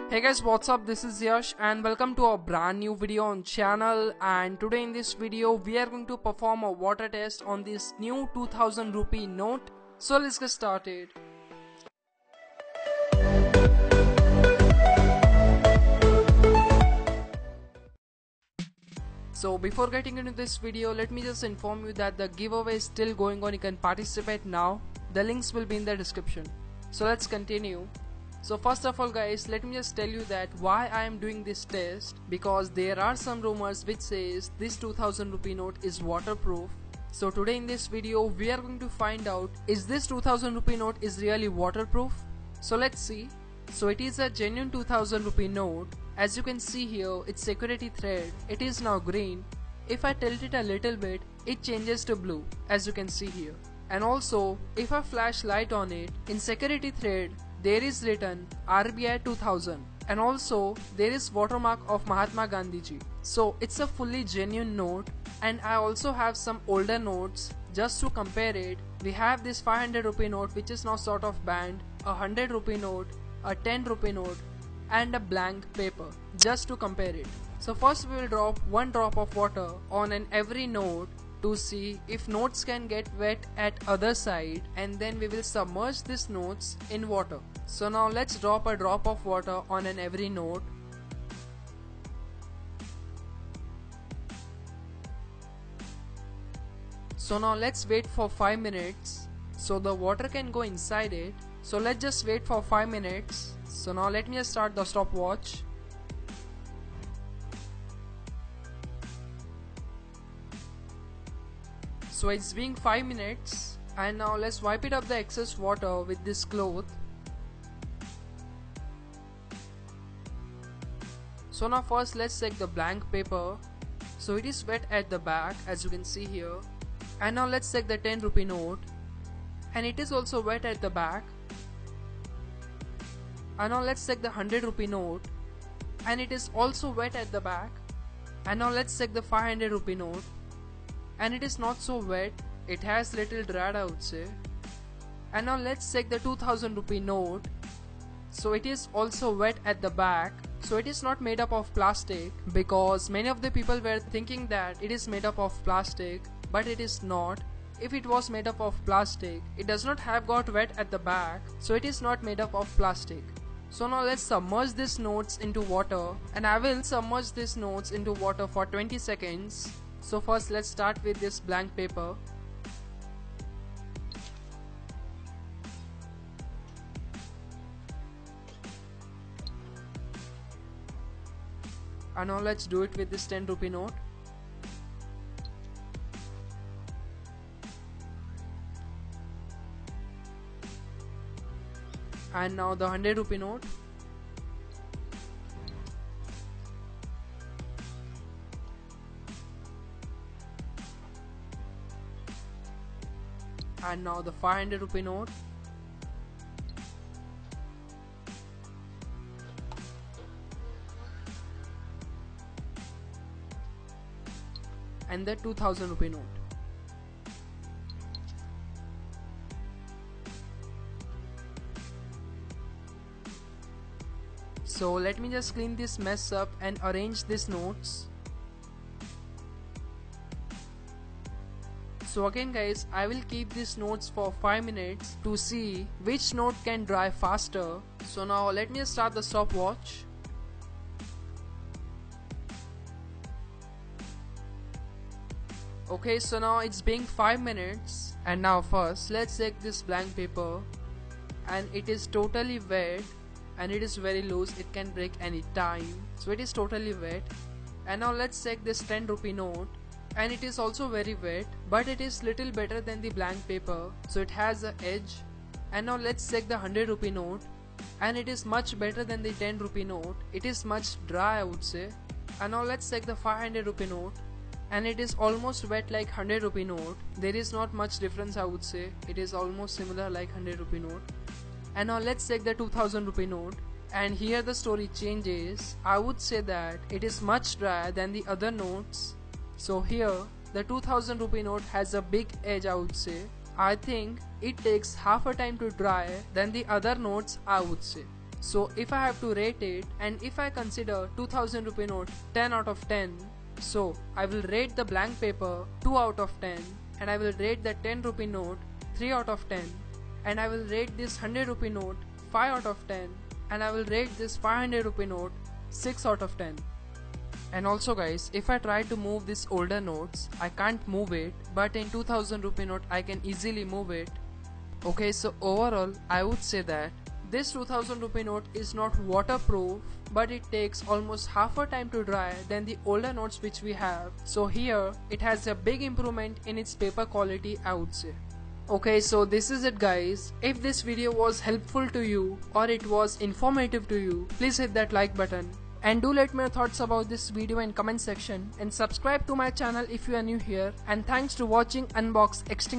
Hey guys, what's up? This is Yash and welcome to a brand new video on channel. And today in this video we are going to perform a water test on this new 2000 rupee note. So let's get started. So before getting into this video, let me just inform you that the giveaway is still going on. You can participate now. The links will be in the description. So let's continue. So first of all guys, let me just tell you that why I am doing this test, because there are some rumors which says this 2000 rupee note is waterproof. So today in this video we are going to find out, is this 2000 rupee note is really waterproof? So let's see. So it is a genuine 2000 rupee note. As you can see here, its security thread, it is now green. If I tilt it a little bit, it changes to blue, as you can see here. And also, if I flash light on it, in security thread, there is written RBI 2000, and also there is watermark of Mahatma Gandhi ji. So it's a fully genuine note. And I also have some older notes. Just to compare it, we have this 500 rupee note which is now sort of banned, a 100 rupee note, a 10 rupee note, and a blank paper, just to compare it. So first we will drop one drop of water on every note to see if notes can get wet at other side, and then we will submerge these notes in water. So now let's drop a drop of water on every note. So now let's wait for 5 minutes so the water can go inside it. So let's just wait for 5 minutes. So now let me just start the stopwatch. So it's been 5 minutes, and now let's wipe it up the excess water with this cloth. So now first let's check the blank paper. So it is wet at the back, as you can see here. And now let's check the 10 rupee note, and it is also wet at the back. And now let's check the 100 rupee note, and it is also wet at the back. And now let's check the 500 rupee note, and it is not so wet, it has little dried, I would say. And now let's check the 2000 rupee note. So it is also wet at the back. So it is not made up of plastic, because many of the people were thinking that it is made up of plastic, but it is not. If it was made up of plastic, it does not have got wet at the back, so it is not made up of plastic. So now let's submerge these notes into water, and I will submerge these notes into water for 20 seconds. So first let's start with this blank paper. And now let's do it with this 10 rupee note. And now the 100 rupee note. And now the 500 rupee note. And the 2000 rupee note. So let me just clean this mess up and arrange these notes. So again guys, I will keep these notes for 5 minutes to see which note can dry faster. So now let me start the stopwatch. Okay, so now it's been 5 minutes, and now first let's check this blank paper, and it is totally wet, and it is very loose, it can break any time. So it is totally wet. And now let's check this 10 rupee note, and it is also very wet, but it is little better than the blank paper, so it has an edge. And now let's check the 100 rupee note, and it is much better than the 10 rupee note, it is much dry, I would say. And now let's check the 500 rupee note, and it is almost wet like 100 rupee note. There is not much difference, I would say, it is almost similar like 100 rupee note. And now let's check the 2000 rupee note, and here the story changes. I would say that it is much drier than the other notes. So here the 2000 rupee note has a big edge, I would say. I think it takes half a time to dry than the other notes, I would say. So if I have to rate it, and if I consider 2000 rupee note 10 out of 10, so I will rate the blank paper 2 out of 10, and I will rate the 10 rupee note 3 out of 10, and I will rate this 100 rupee note 5 out of 10, and I will rate this 500 rupee note 6 out of 10. And also guys, if I try to move these older notes, I can't move it, but in 2000 rupee note I can easily move it. Okay, so overall I would say that this 2000 rupee note is not waterproof, but it takes almost half a time to dry than the older notes which we have. So here it has a big improvement in its paper quality, I would say. Okay, so this is it guys. If this video was helpful to you or it was informative to you, please hit that like button. And do let me your thoughts about this video in comment section, and subscribe to my channel if you are new here. And thanks to watching Unbox Extinct